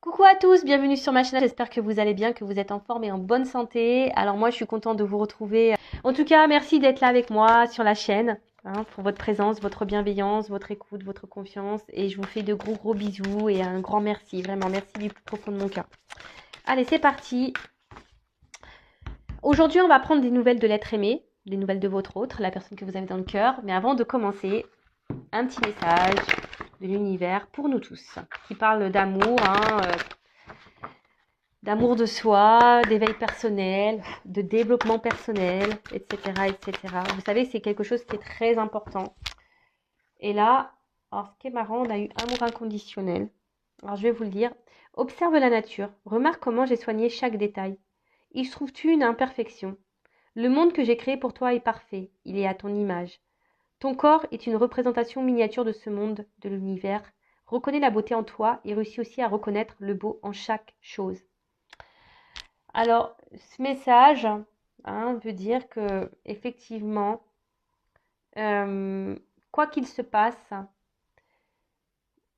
Coucou à tous, bienvenue sur ma chaîne, j'espère que vous allez bien, que vous êtes en forme et en bonne santé. Alors moi je suis contente de vous retrouver. En tout cas, merci d'être là avec moi sur la chaîne, pour votre présence, votre bienveillance, votre écoute, votre confiance. Et je vous fais de gros bisous et un grand merci, vraiment merci du plus profond de mon cœur. Allez, c'est parti. Aujourd'hui on va prendre des nouvelles de l'être aimé, des nouvelles de votre autre, la personne que vous avez dans le cœur. Mais avant de commencer, un petit message de l'univers pour nous tous, qui parle d'amour, d'amour de soi, d'éveil personnel, de développement personnel, etc., etc. Vous savez, c'est quelque chose qui est très important. Et là, alors ce qui est marrant, on a eu amour inconditionnel. Alors je vais vous le dire. Observe la nature, remarque comment j'ai soigné chaque détail. Y trouves-tu une imperfection? Le monde que j'ai créé pour toi est parfait, il est à ton image. Ton corps est une représentation miniature de ce monde, de l'univers. Reconnais la beauté en toi et réussis aussi à reconnaître le beau en chaque chose. Alors, ce message veut dire que effectivement, quoi qu'il se passe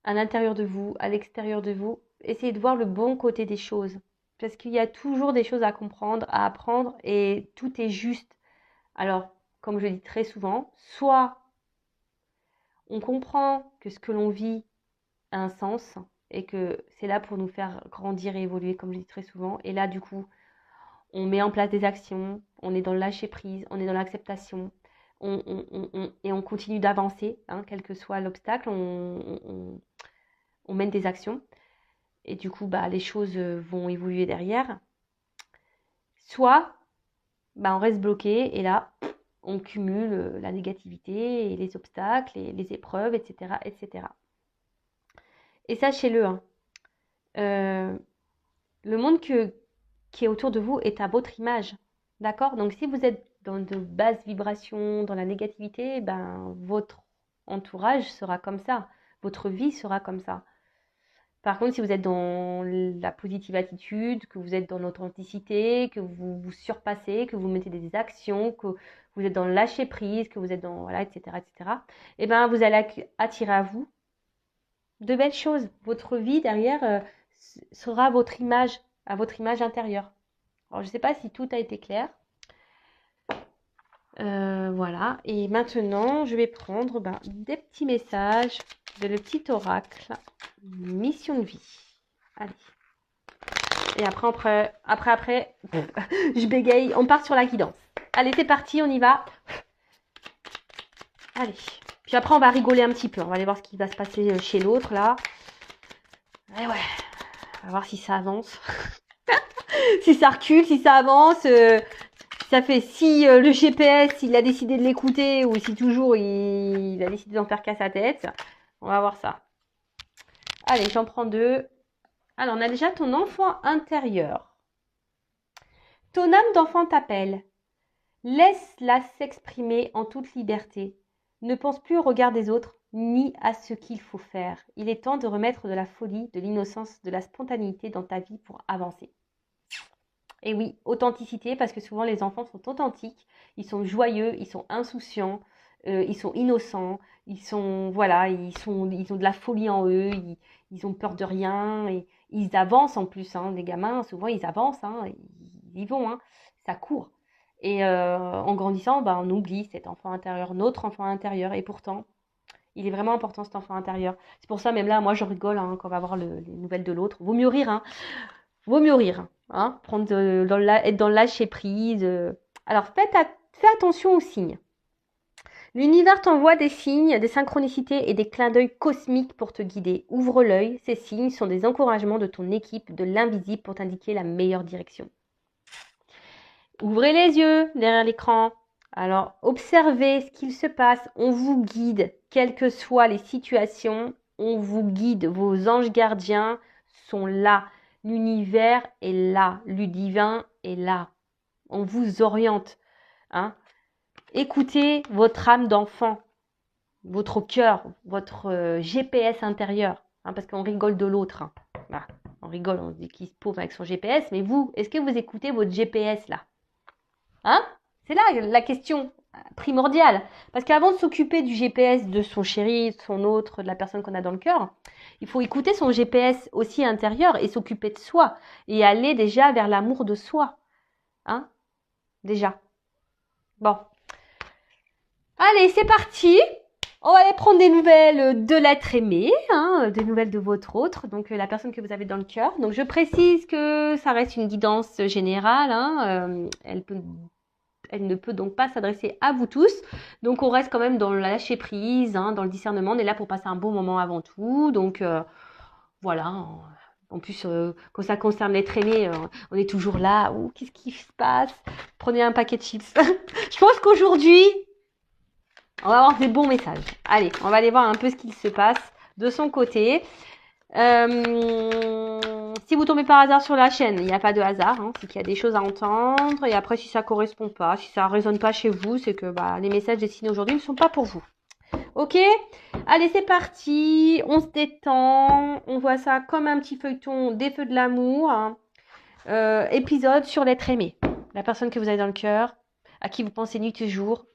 à l'intérieur de vous, à l'extérieur de vous, essayez de voir le bon côté des choses. Parce qu'il y a toujours des choses à comprendre, à apprendre, et tout est juste. Alors, comme je dis très souvent, soit on comprend que ce que l'on vit a un sens et que c'est là pour nous faire grandir et évoluer, comme je dis très souvent. Et là, du coup, on met en place des actions, on est dans le lâcher prise, on est dans l'acceptation, et on continue d'avancer, quel que soit l'obstacle, on mène des actions. Et du coup, les choses vont évoluer derrière. Soit, on reste bloqué et là, on cumule la négativité et les obstacles et les épreuves, etc., etc. Et sachez-le, le monde qui est autour de vous est à votre image. D'accord? Donc, si vous êtes dans de basses vibrations, dans la négativité, votre entourage sera comme ça. Votre vie sera comme ça. Par contre, si vous êtes dans la positive attitude, que vous êtes dans l'authenticité, que vous vous surpassez, que vous mettez des actions, que vous êtes dans le lâcher prise, que vous êtes dans, voilà, etc., vous allez attirer à vous de belles choses. Votre vie derrière sera à votre image intérieure. Alors, je ne sais pas si tout a été clair. Voilà. Et maintenant, je vais prendre des petits messages de le petit oracle. Mission de vie. Allez. Et après, je bégaye. On part sur la guidance. Allez, c'est parti, on y va. Allez. Puis après, on va rigoler un petit peu. On va aller voir ce qui va se passer chez l'autre, là. Et ouais. On va voir si ça avance. Si ça recule, si ça avance. Ça fait si le GPS il a décidé de l'écouter ou si toujours il a décidé d'en faire qu'à sa tête. On va voir ça. Allez, j'en prends deux. Alors, on a déjà ton enfant intérieur. Ton âme d'enfant t'appelle. Laisse-la s'exprimer en toute liberté. Ne pense plus au regard des autres ni à ce qu'il faut faire. Il est temps de remettre de la folie, de l'innocence, de la spontanéité dans ta vie pour avancer. Et oui, authenticité, parce que souvent les enfants sont authentiques, ils sont joyeux, ils sont insouciants, ils sont innocents, ils ont de la folie en eux, ils ont peur de rien, et ils avancent en plus, les gamins, souvent ils avancent, ils y vont, ça court. Et en grandissant, on oublie cet enfant intérieur, notre enfant intérieur, et pourtant, il est vraiment important cet enfant intérieur. C'est pour ça, même là, moi je rigole quand on va voir les nouvelles de l'autre. Vaut mieux rire, Vaut mieux rire, être dans le lâcher prise. Alors, fais attention aux signes. L'univers t'envoie des signes, des synchronicités et des clins d'œil cosmiques pour te guider. Ouvre l'œil, ces signes sont des encouragements de ton équipe, de l'invisible pour t'indiquer la meilleure direction. Ouvrez les yeux derrière l'écran. Alors, observez ce qu'il se passe. On vous guide, quelles que soient les situations. On vous guide. Vos anges gardiens sont là. L'univers est là. Le divin est là. On vous oriente. Écoutez votre âme d'enfant, votre cœur, votre GPS intérieur. Parce qu'on rigole de l'autre. On rigole, on dit qu'il se pauve avec son GPS. Mais vous, est-ce que vous écoutez votre GPS là? C'est là la question. primordial. Parce qu'avant de s'occuper du GPS de son chéri, de son autre, de la personne qu'on a dans le cœur, il faut écouter son GPS aussi intérieur et s'occuper de soi. Et aller déjà vers l'amour de soi. Hein? Déjà. Bon. Allez, c'est parti. On va aller prendre des nouvelles de l'être aimé, hein, des nouvelles de votre autre, donc la personne que vous avez dans le cœur. Donc je précise que ça reste une guidance générale, hein, elle ne peut donc pas s'adresser à vous tous. Donc on reste quand même dans le lâcher prise, hein, dans le discernement. On est là pour passer un bon moment avant tout. Donc voilà. En plus, quand ça concerne l'être aimé, on est toujours là. Oh, qu'est-ce qui se passe? Prenez un paquet de chips. Je pense qu'aujourd'hui, on va avoir des bons messages. Allez, on va aller voir un peu ce qu'il se passe de son côté. Si vous tombez par hasard sur la chaîne, il n'y a pas de hasard, hein, c'est qu'il y a des choses à entendre. Et après, si ça correspond pas, si ça résonne pas chez vous, c'est que les messages destinés aujourd'hui ne sont pas pour vous. Ok? Allez, c'est parti. On se détend. On voit ça comme un petit feuilleton des feux de l'amour. Hein. Épisode sur l'être aimé. La personne que vous avez dans le cœur, à qui vous pensez nuit et jour.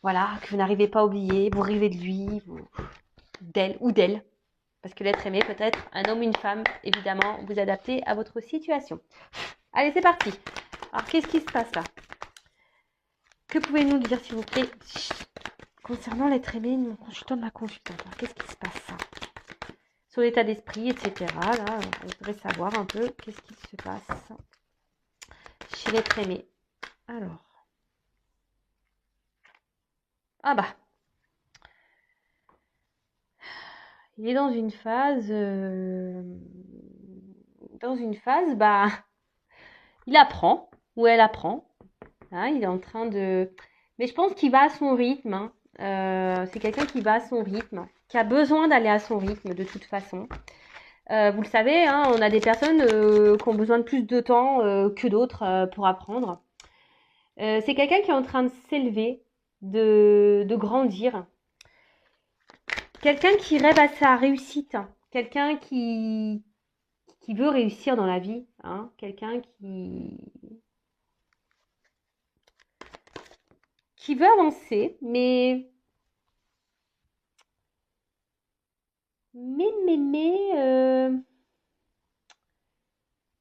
Voilà, que vous n'arrivez pas à oublier. Vous rêvez de lui, d'elle ou d'elle. Parce que l'être aimé peut être un homme ou une femme, évidemment, vous adaptez à votre situation. Allez, c'est parti. Alors, qu'est-ce qui se passe là? Que pouvez-vous nous dire, s'il vous plaît, concernant l'être aimé, mon consultant de ma consultante? Alors, qu'est-ce qui se passe là? Sur l'état d'esprit, etc. Là, on voudrait savoir un peu qu'est-ce qui se passe chez l'être aimé. Alors. Ah bah. Il est dans une phase... il apprend, ou elle apprend. Hein, il est en train de... Mais je pense qu'il va à son rythme. Hein. C'est quelqu'un qui va à son rythme, qui a besoin d'aller à son rythme de toute façon. Vous le savez, hein, on a des personnes qui ont besoin de plus de temps que d'autres pour apprendre. C'est quelqu'un qui est en train de s'élever, de grandir. Quelqu'un qui rêve à sa réussite. Quelqu'un qui veut réussir dans la vie. Hein, quelqu'un qui veut avancer, mais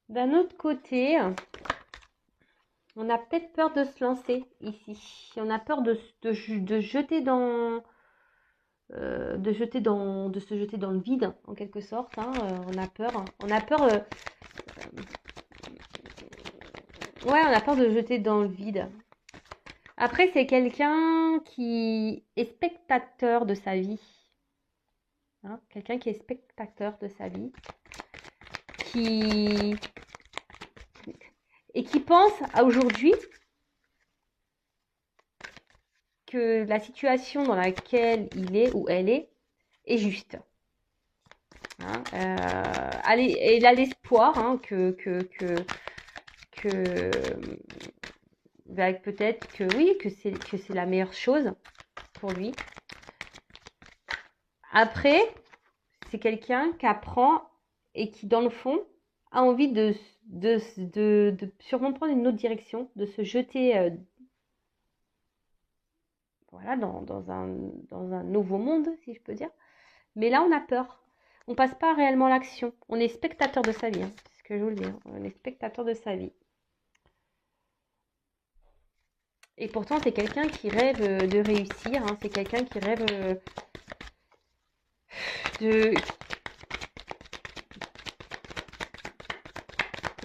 d'un autre côté, on a peut-être peur de se lancer ici. On a peur de jeter dans, de se jeter dans le vide, en quelque sorte. Hein. On a peur. On a peur. Ouais, on a peur de jeter dans le vide. Après, c'est quelqu'un qui est spectateur de sa vie. Hein, quelqu'un qui est spectateur de sa vie. Et qui pense à aujourd'hui que la situation dans laquelle il est ou elle est juste. Hein, il a l'espoir hein, que peut-être que oui, que c'est la meilleure chose pour lui. Après, c'est quelqu'un qui apprend et qui, dans le fond, a envie de sûrement prendre une autre direction, de se jeter voilà, dans un nouveau monde, si je peux dire. Mais là, on a peur. On passe pas réellement à l'action. On est spectateur de sa vie. Hein. C'est ce que je vous le dis. Hein. On est spectateur de sa vie. Et pourtant, c'est quelqu'un qui rêve de réussir. Hein. C'est quelqu'un qui rêve de...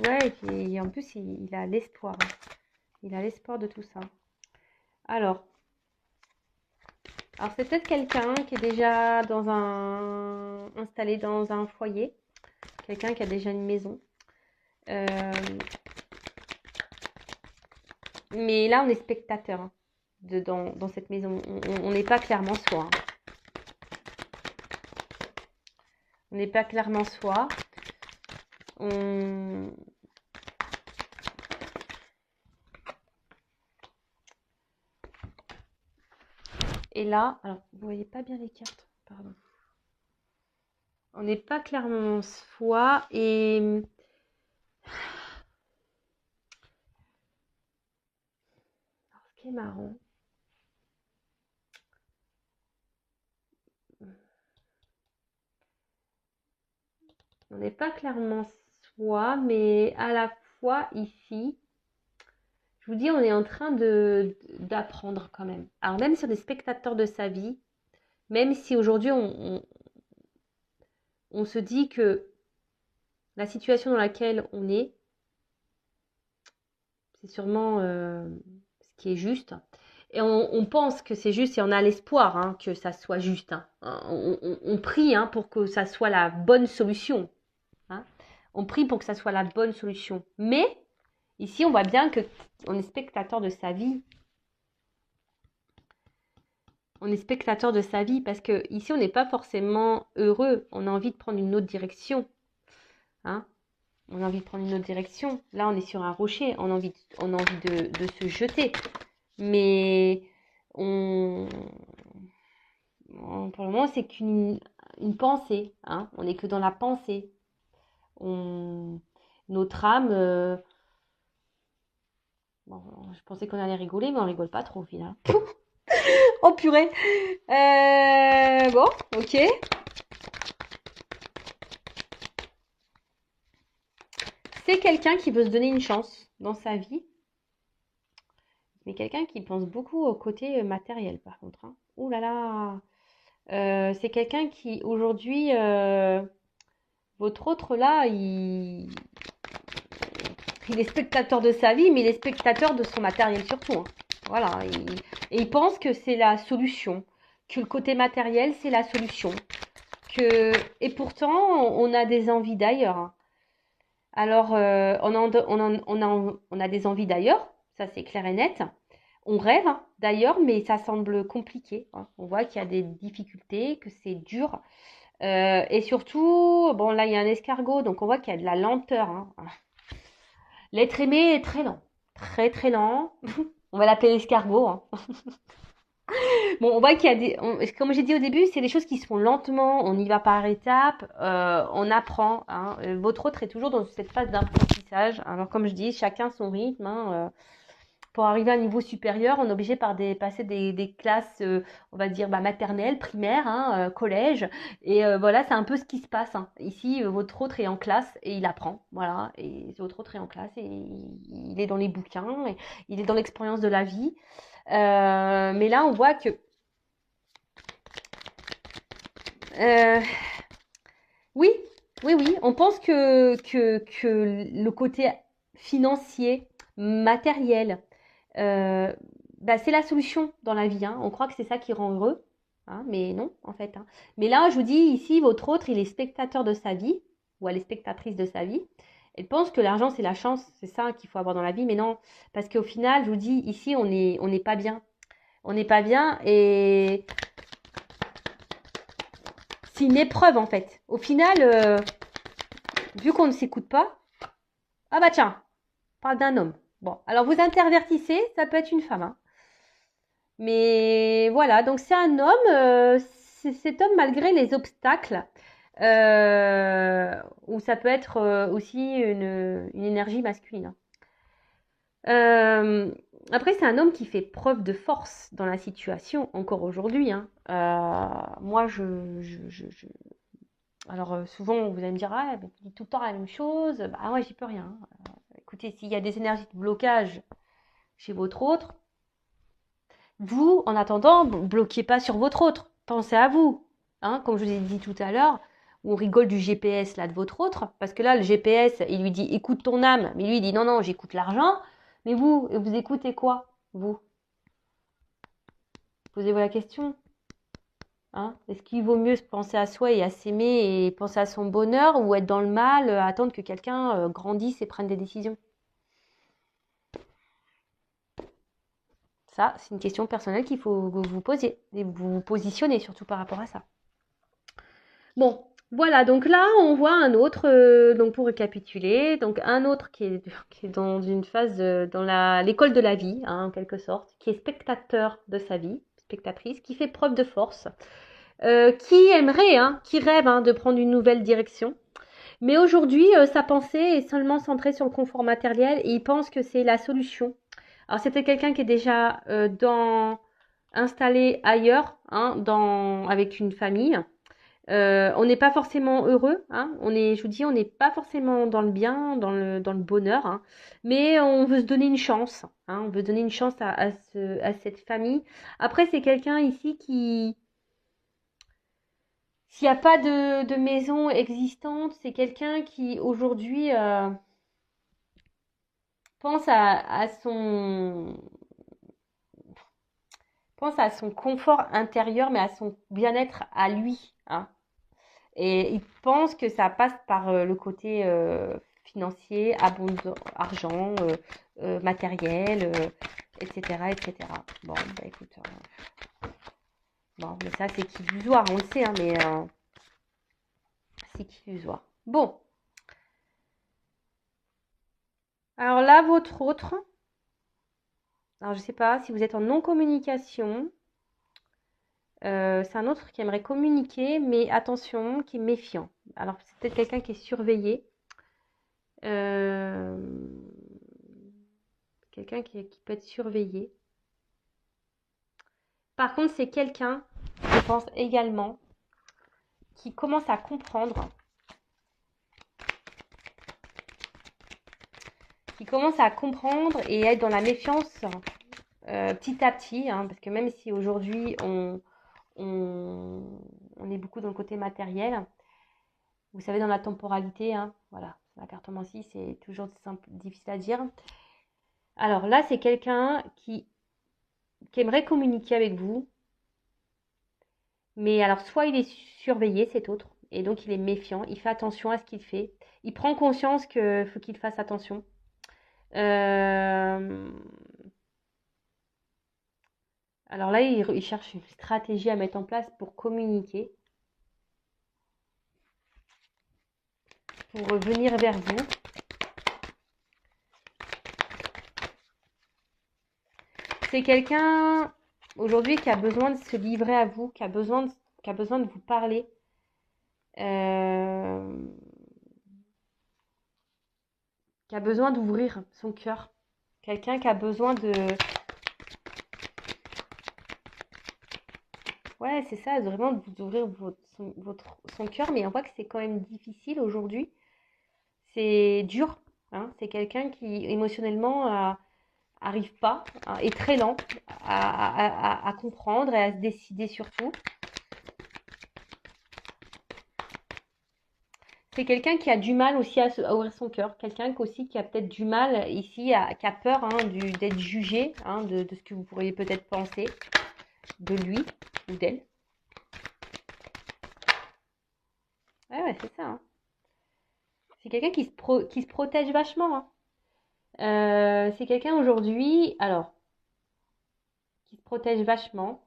Ouais, et en plus, il a l'espoir. Hein. Il a l'espoir de tout ça. Alors c'est peut-être quelqu'un qui est déjà installé dans un foyer. Quelqu'un qui a déjà une maison. Mais là, on est spectateur hein, dans cette maison. On n'est pas clairement soi. Hein. On n'est pas clairement soi. Et là, alors, vous voyez pas bien les cartes, pardon. On n'est pas clairement soi et... qui est marrant. On n'est pas clairement soi, mais à la fois ici, je vous dis, on est en train d'apprendre quand même. Alors même si on est spectateur de sa vie, même si aujourd'hui on se dit que la situation dans laquelle on est, c'est sûrement ce qui est juste. Et on pense que c'est juste et on a l'espoir hein, que ça soit juste. Hein. On prie hein, pour que ça soit la bonne solution. Hein. On prie pour que ça soit la bonne solution. Mais ici, on voit bien qu'on est spectateur de sa vie. On est spectateur de sa vie parce que ici, on n'est pas forcément heureux. On a envie de prendre une autre direction. Hein. On a envie de prendre une autre direction. Là, on est sur un rocher. On a envie de se jeter. Mais pour le moment, c'est qu'une pensée. Hein. On n'est que dans la pensée. Notre âme... Bon, je pensais qu'on allait rigoler, mais on rigole pas trop au final. Oh purée. Bon, ok. C'est quelqu'un qui veut se donner une chance dans sa vie. Mais quelqu'un qui pense beaucoup au côté matériel, par contre. Hein. Ouh là là. C'est quelqu'un qui, aujourd'hui, votre autre là, il est spectateur de sa vie, mais il est spectateur de son matériel surtout. Hein. Voilà. Et il pense que c'est la solution. Que le côté matériel, c'est la solution. Et pourtant, on a des envies d'ailleurs. Hein. Alors, on a des envies d'ailleurs, ça c'est clair et net. On rêve hein, d'ailleurs, mais ça semble compliqué. Hein. On voit qu'il y a des difficultés, que c'est dur. Et surtout, bon là il y a un escargot, donc on voit qu'il y a de la lenteur. Hein. L'être aimé est très lent, très très lent. On va l'appeler l'escargot. Hein. Bon, on voit qu'il y a comme j'ai dit au début, c'est des choses qui se font lentement, on y va par étapes, on apprend. Hein. Votre autre est toujours dans cette phase d'apprentissage. Alors comme je dis, chacun son rythme. Hein. Pour arriver à un niveau supérieur, on est obligé par passer des classes, on va dire maternelles, primaires, hein, collège. Et voilà, c'est un peu ce qui se passe. Hein. Ici, votre autre est en classe et il apprend. Voilà, et votre autre est en classe et il est dans les bouquins, et il est dans l'expérience de la vie. Mais là, on voit que oui, on pense que le côté financier, matériel, c'est la solution dans la vie. Hein. On croit que c'est ça qui rend heureux, hein, mais non, en fait. Hein. Mais là, je vous dis, ici, votre autre, il est spectateur de sa vie, ou elle est spectatrice de sa vie. Elle pense que l'argent, c'est la chance, c'est ça qu'il faut avoir dans la vie, mais non. Parce qu'au final, je vous dis, ici, on n'est pas bien. On n'est pas bien et c'est une épreuve, en fait. Au final, vu qu'on ne s'écoute pas, ah bah tiens, on parle d'un homme. Bon, alors vous intervertissez, ça peut être une femme. Hein. Mais voilà, donc c'est un homme, cet homme malgré les obstacles, ou ça peut être aussi une énergie masculine. Après, c'est un homme qui fait preuve de force dans la situation, encore aujourd'hui. Hein. Moi, alors souvent, vous allez me dire, ah, tu dis tout le temps la même chose. Bah ouais, j'y peux rien. Écoutez, s'il y a des énergies de blocage chez votre autre, vous, en attendant, bloquez pas sur votre autre. Pensez à vous. Hein, comme je vous ai dit tout à l'heure, où on rigole du GPS là de votre autre, parce que là, le GPS, il lui dit écoute ton âme, mais lui, il dit non, non, j'écoute l'argent. Mais vous écoutez quoi, vous? Posez-vous la question. Hein, est-ce qu'il vaut mieux penser à soi et à s'aimer et penser à son bonheur, ou être dans le mal, attendre que quelqu'un grandisse et prenne des décisions? Ça, c'est une question personnelle qu'il faut que vous posiez et vous vous positionnez surtout par rapport à ça. Bon, voilà, donc là, on voit un autre, donc pour récapituler, donc un autre qui est dans une phase, dans l'école de la vie, hein, en quelque sorte, qui est spectateur de sa vie, spectatrice, qui fait preuve de force, qui aimerait, hein, qui rêve hein, de prendre une nouvelle direction. Mais aujourd'hui, sa pensée est seulement centrée sur le confort matériel et il pense que c'est la solution. Alors, c'est peut-être quelqu'un qui est déjà installé ailleurs, hein, avec une famille. On n'est pas forcément heureux, hein. Je vous dis, on n'est pas forcément dans le bien, dans le bonheur, hein. Mais on veut se donner une chance, hein. On veut donner une chance à cette famille. Après, c'est quelqu'un ici qui, s'il n'y a pas de maison existante, c'est quelqu'un qui aujourd'hui pense pense à son confort intérieur, mais à son bien-être à lui, hein. Et il pense que ça passe par le côté financier, argent, matériel, etc., etc. Bon, bah écoute, bon, mais ça c'est qu'illusoire, on le sait, hein, mais c'est qu'illusoire. Bon, alors là, votre autre, alors je sais pas si vous êtes en non-communication, c'est un autre qui aimerait communiquer, mais attention, qui est méfiant. Alors c'est peut-être quelqu'un qui est surveillé. Euh, Quelqu'un qui peut être surveillé. Par contre, c'est quelqu'un, je pense également, qui commence à comprendre, et être dans la méfiance petit à petit, hein, parce que même si aujourd'hui on est beaucoup dans le côté matériel, vous savez, dans la temporalité, hein, voilà, la cartomancie, c'est toujours difficile à dire. Alors là, c'est quelqu'un qui aimerait communiquer avec vous, mais alors soit il est surveillé, cet autre, et donc il est méfiant, il fait attention à ce qu'il fait, il prend conscience qu'il faut qu'il fasse attention. Alors là, il cherche une stratégie à mettre en place pour communiquer, pour venir vers vous. C'est quelqu'un aujourd'hui qui a besoin de se livrer à vous, qui a besoin de vous parler. Qui a besoin d'ouvrir son cœur. Quelqu'un qui a besoin de... Ouais, c'est ça, vraiment d'ouvrir son cœur, mais on voit que c'est quand même difficile aujourd'hui. C'est dur, hein. C'est quelqu'un qui émotionnellement arrive pas, hein, est très lent à comprendre et à se décider surtout. C'est quelqu'un qui a du mal aussi à ouvrir son cœur. Quelqu'un aussi qui a peut-être du mal ici, qui a peur, hein, d'être jugé, hein, de ce que vous pourriez peut-être penser de lui ou d'elle. Ouais, c'est ça, hein. C'est quelqu'un qui se protège vachement, hein. C'est quelqu'un aujourd'hui, alors, qui se protège vachement,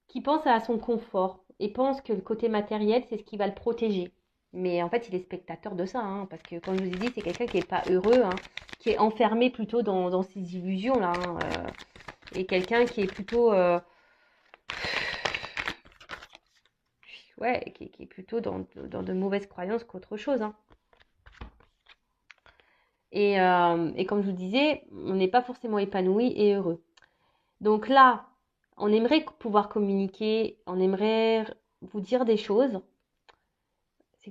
qui pense à son confort et pense que le côté matériel, c'est ce qui va le protéger. Mais en fait, il est spectateur de ça, hein, parce que, comme je vous ai dit, c'est quelqu'un qui n'est pas heureux, hein, qui est enfermé plutôt dans ses illusions, là, hein, et quelqu'un qui est plutôt... ouais, qui est plutôt dans de mauvaises croyances qu'autre chose, hein. Et comme je vous disais, on n'est pas forcément épanoui et heureux. Donc là, on aimerait pouvoir communiquer, on aimerait vous dire des choses,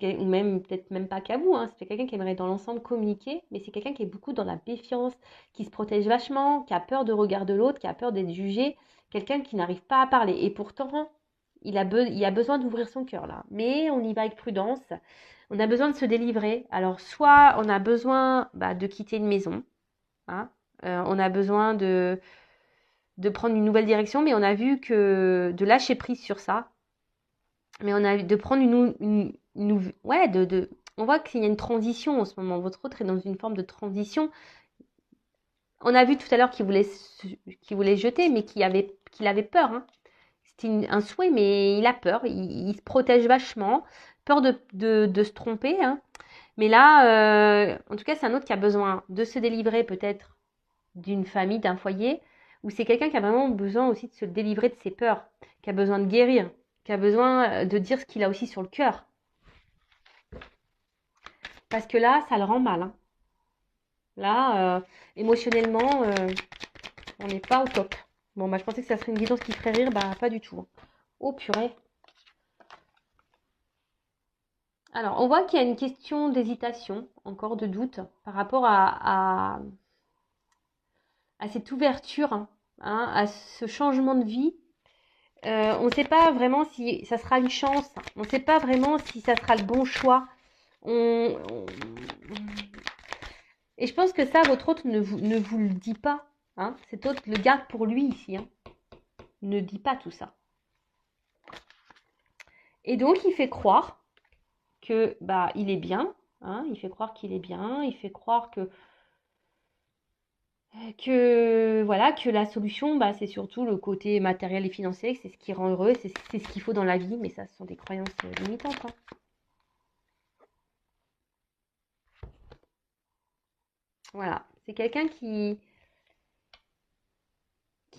ou même peut-être même pas qu'à vous, hein, c'est quelqu'un qui aimerait dans l'ensemble communiquer, mais c'est quelqu'un qui est beaucoup dans la méfiance, qui se protège vachement, qui a peur de regard de l'autre, qui a peur d'être jugé, quelqu'un qui n'arrive pas à parler. Et pourtant, il a besoin d'ouvrir son cœur là, mais on y va avec prudence. On a besoin de se délivrer. Alors, soit on a besoin de quitter une maison, hein, on a besoin de prendre une nouvelle direction, mais on a vu que de lâcher prise sur ça, mais on a de prendre ouais, on voit qu'il y a une transition en ce moment. Votre autre est dans une forme de transition. On a vu tout à l'heure qu'il voulait jeter, mais qu'il avait peur, hein. C'était un souhait, mais il a peur. Il se protège vachement, peur de se tromper, hein. Mais là, en tout cas, c'est un autre qui a besoin de se délivrer peut-être d'une famille, d'un foyer, ou c'est quelqu'un qui a vraiment besoin aussi de se délivrer de ses peurs, qui a besoin de guérir, qui a besoin de dire ce qu'il a aussi sur le cœur. Parce que là, ça le rend mal, hein. Là, émotionnellement, on n'est pas au top. Bon, bah, je pensais que ça serait une guidance qui ferait rire. Bah, pas du tout. Oh, purée. Alors, on voit qu'il y a une question d'hésitation, encore de doute, par rapport à cette ouverture, hein, à ce changement de vie. On ne sait pas vraiment si ça sera une chance. On ne sait pas vraiment si ça sera le bon choix. On- on- Et je pense que ça, votre hôte ne vous le dit pas. Hein. Cet hôte le garde pour lui ici. Hein. Ne dit pas tout ça. Et donc, il fait croire que bah il est bien. Hein. Il fait croire qu'il est bien. Il fait croire que voilà, que la solution, bah, c'est surtout le côté matériel et financier, que c'est ce qui rend heureux, c'est ce qu'il faut dans la vie, mais ça, ce sont des croyances limitantes. Hein. Voilà, c'est quelqu'un qui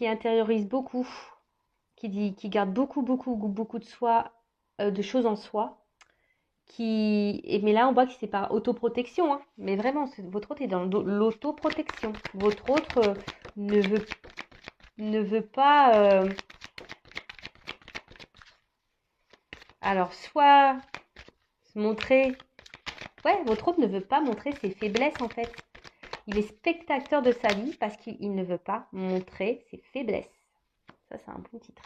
intériorise beaucoup, qui garde beaucoup, beaucoup, beaucoup de soi, de choses en soi, mais là, on voit que c'est par autoprotection, hein, mais vraiment, votre autre est dans l'autoprotection. Votre autre ne veut, ne veut pas, alors, soit se montrer. Ouais, votre autre ne veut pas montrer ses faiblesses en fait. Il est spectateur de sa vie parce qu'il ne veut pas montrer ses faiblesses. Ça, c'est un bon titre.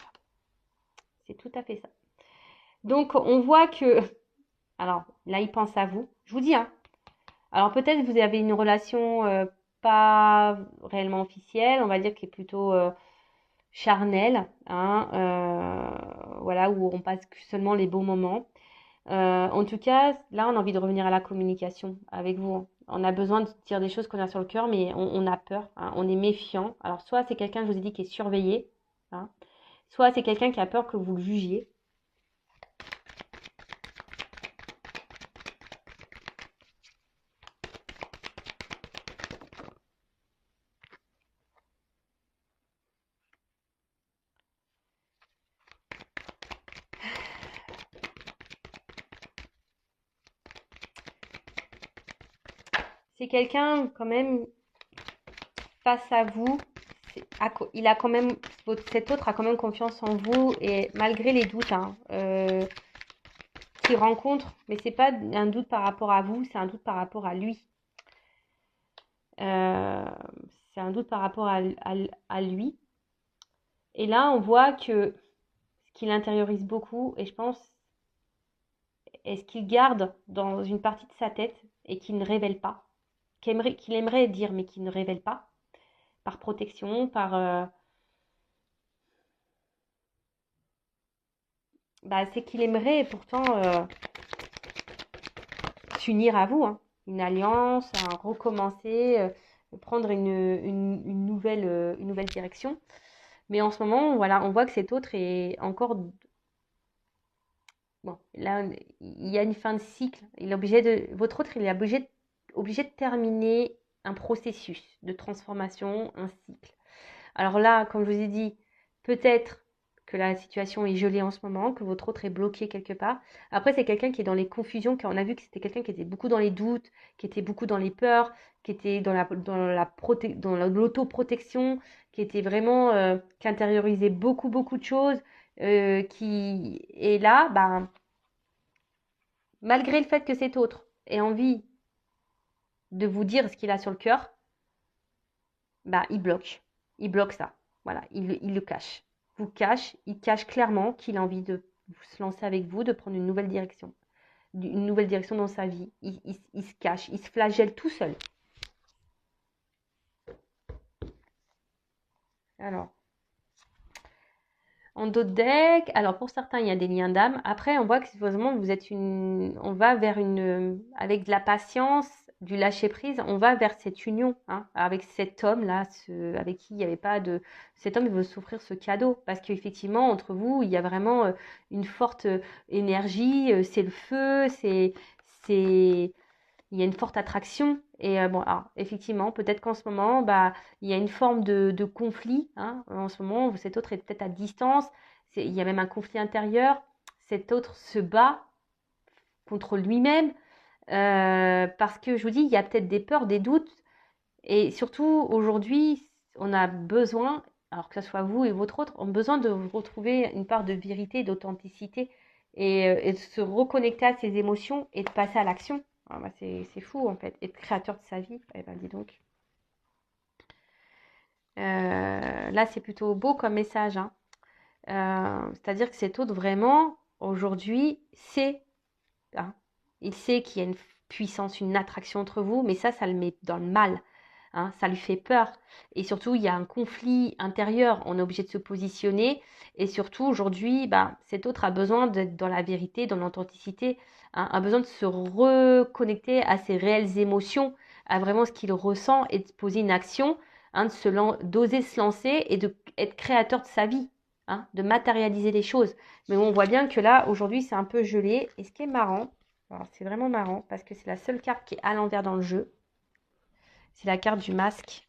C'est tout à fait ça. Donc, on voit que... Alors, là, il pense à vous. Je vous dis, hein. Alors, peut-être vous avez une relation pas réellement officielle, on va dire qui est plutôt charnelle, hein, voilà, où on passe seulement les beaux moments. En tout cas, là, on a envie de revenir à la communication avec vous. Hein. On a besoin de dire des choses qu'on a sur le cœur, mais on a peur, hein, on est méfiant. Alors, soit c'est quelqu'un, je vous ai dit, qui est surveillé, hein, soit c'est quelqu'un qui a peur que vous le jugiez. C'est quelqu'un, quand même, face à vous, il a quand même, cet autre a quand même confiance en vous, et malgré les doutes, hein, qu'il rencontre, mais c'est pas un doute par rapport à vous, c'est un doute par rapport à lui. Euh, c'est un doute par rapport à lui. Et là, on voit que ce qu'il intériorise beaucoup, et je pense, est ce qu'il garde dans une partie de sa tête et qu'il ne révèle pas, qu'il aimerait dire, mais qu'il ne révèle pas, par protection, bah, c'est qu'il aimerait pourtant s'unir à vous, hein. Une alliance, un recommencer, prendre une nouvelle direction. Mais en ce moment, voilà, on voit que cet autre est encore. Bon, là, il y a une fin de cycle. Votre autre, il est obligé de terminer un processus de transformation, un cycle. Alors là, comme je vous ai dit, peut-être que la situation est gelée en ce moment, que votre autre est bloqué quelque part. Après, c'est quelqu'un qui est dans les confusions, on a vu que c'était quelqu'un qui était beaucoup dans les doutes, qui était beaucoup dans les peurs, qui était dans l'autoprotection, qui était vraiment, qui intériorisait beaucoup, beaucoup de choses, qui est là, ben, malgré le fait que cet autre ait envie de vous dire ce qu'il a sur le cœur, bah, il bloque. Il bloque ça. Voilà, il le cache. Il cache clairement qu'il a envie de se lancer avec vous, de prendre une nouvelle direction dans sa vie. Il se cache, il se flagelle tout seul. Alors, en dos de deck, alors pour certains, il y a des liens d'âme. Après, on voit que vraiment, on va vers avec de la patience, du lâcher prise, on va vers cette union, hein, avec cet homme-là, avec qui il n'y avait pas de, cet homme, il veut s'offrir ce cadeau, parce qu'effectivement, entre vous, il y a vraiment une forte énergie, c'est le feu, il y a une forte attraction. Et bon, alors, effectivement, peut-être qu'en ce moment, bah, il y a une forme de conflit. Hein. En ce moment, cet autre est peut-être à distance. Il y a même un conflit intérieur. Cet autre se bat contre lui-même parce que, je vous dis, il y a peut-être des peurs, des doutes Et surtout, aujourd'hui, on a besoin, alors que ce soit vous et votre autre, on a besoin de retrouver une part de vérité, d'authenticité et de se reconnecter à ses émotions et de passer à l'action. Ah, bah, c'est fou en fait, être créateur de sa vie. Eh ben, dis donc. Là, c'est plutôt beau comme message, hein. C'est-à-dire que cet autre, vraiment, aujourd'hui, sait, hein, il sait qu'il y a une puissance, une attraction entre vous, mais ça le met dans le mal. Hein, ça lui fait peur. Et surtout, il y a un conflit intérieur. On est obligé de se positionner. Et surtout, aujourd'hui, bah, cet autre a besoin d'être dans la vérité, dans l'authenticité, hein, a besoin de se reconnecter à ses réelles émotions, à vraiment ce qu'il ressent et de poser une action, hein, d'oser se lancer et d'être créateur de sa vie, hein, de matérialiser les choses. Mais on voit bien que là, aujourd'hui, c'est un peu gelé. Et ce qui est marrant, alors c'est vraiment marrant parce que c'est la seule carte qui est à l'envers dans le jeu. C'est la carte du masque.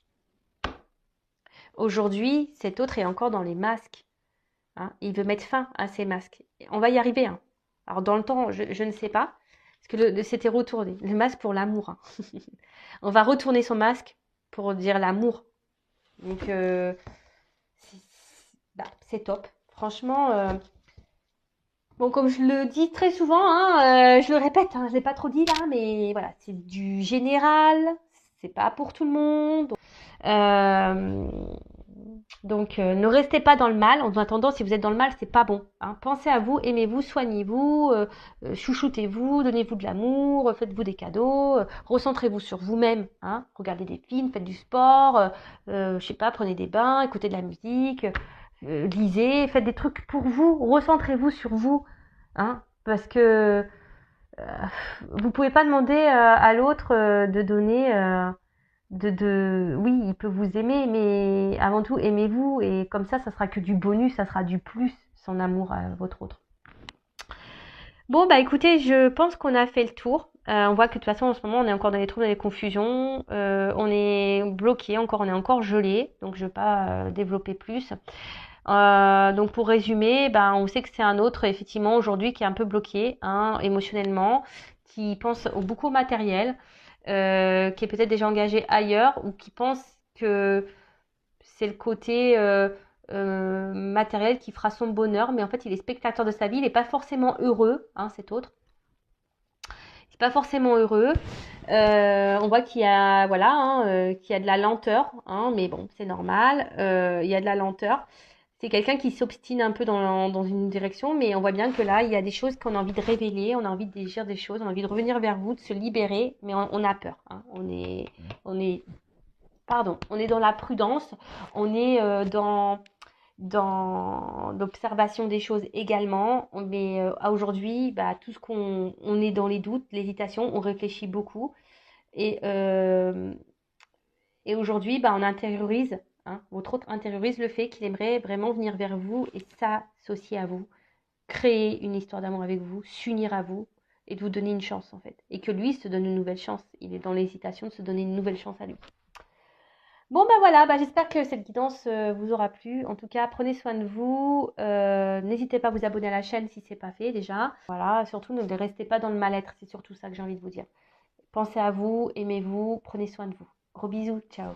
Aujourd'hui, cet autre est encore dans les masques, hein. Il veut mettre fin à ces masques. On va y arriver, hein. Alors dans le temps, je ne sais pas, parce que c'était retourné. Le masque pour l'amour, hein. On va retourner son masque pour dire l'amour. Donc, c'est top. Franchement, bon, comme je le dis très souvent, hein, je le répète, hein, je ne l'ai pas trop dit là, mais voilà, c'est du général, c'est pas pour tout le monde. Euh, donc, ne restez pas dans le mal. En attendant, si vous êtes dans le mal, c'est pas bon, hein. Pensez à vous, aimez-vous, soignez-vous, chouchoutez-vous, donnez-vous de l'amour, faites-vous des cadeaux, recentrez-vous sur vous-même, hein. Regardez des films, faites du sport, je sais pas, prenez des bains, écoutez de la musique, lisez, faites des trucs pour vous, recentrez-vous sur vous, hein, parce que vous pouvez pas demander à l'autre de donner. Oui, il peut vous aimer, mais avant tout, aimez-vous. Et comme ça sera que du bonus, ça sera du plus, son amour à votre autre. Bon, bah écoutez, je pense qu'on a fait le tour. On voit que de toute façon, en ce moment, on est encore dans les troubles, dans les confusions. On est bloqué, on est encore gelé. Donc, je ne vais pas développer plus. Donc, pour résumer, ben, on sait que c'est un autre, effectivement, aujourd'hui, qui est un peu bloqué, hein, émotionnellement, qui pense beaucoup au matériel, qui est peut-être déjà engagé ailleurs ou qui pense que c'est le côté matériel qui fera son bonheur, mais en fait, il est spectateur de sa vie, il n'est pas forcément heureux, hein, cet autre. Il n'est pas forcément heureux. On voit qu'il y a, voilà, hein, qu'il y a de la lenteur, hein, mais bon, c'est normal. Il y a de la lenteur. C'est quelqu'un qui s'obstine un peu dans une direction, mais on voit bien que là, il y a des choses qu'on a envie de révéler, on a envie de dire des choses, on a envie de revenir vers vous, de se libérer, mais on a peur, hein. On est dans la prudence, on est dans l'observation des choses également, mais aujourd'hui, bah, tout ce on est dans les doutes, l'hésitation, on réfléchit beaucoup, et, euh, et aujourd'hui, bah, on intériorise, hein, votre autre intériorise le fait qu'il aimerait vraiment venir vers vous et s'associer à vous, créer une histoire d'amour avec vous, s'unir à vous et de vous donner une chance en fait. Et que lui se donne une nouvelle chance. Il est dans l'hésitation de se donner une nouvelle chance à lui. Bon bah voilà, bah, j'espère que cette guidance vous aura plu. En tout cas, prenez soin de vous. N'hésitez pas à vous abonner à la chaîne si ce n'est pas fait déjà. Voilà, surtout ne restez pas dans le mal-être, c'est surtout ça que j'ai envie de vous dire. Pensez à vous, aimez-vous, prenez soin de vous. Gros bisous, ciao.